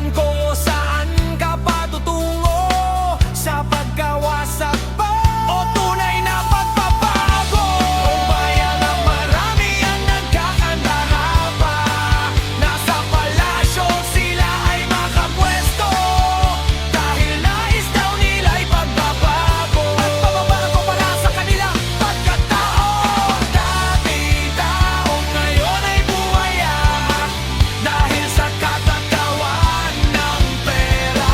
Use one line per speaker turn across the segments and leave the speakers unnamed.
bayan ko, saan ka patutungo sa pagkawasak ba o tunay na pagbabago? Kung bayan na marami ang nagkakandara pa, nasa palasyo sila ay makapwesto, dahil nais daw nila'y pagbabago at pababago para sa kanilang pagkatao. Dati taong ngayon ay buhayak dahil sa kakatawan ng pera.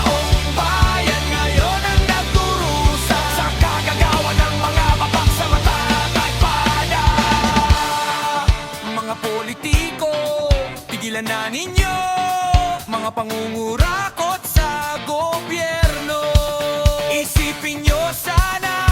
Aong bayan ngayon ang nagdurusa sa kagagawa ng mga babak sa mata at pada. Mga politiko, tigilan na ninyo mga pangungurakot sa gobyerno. Isipin nyo sana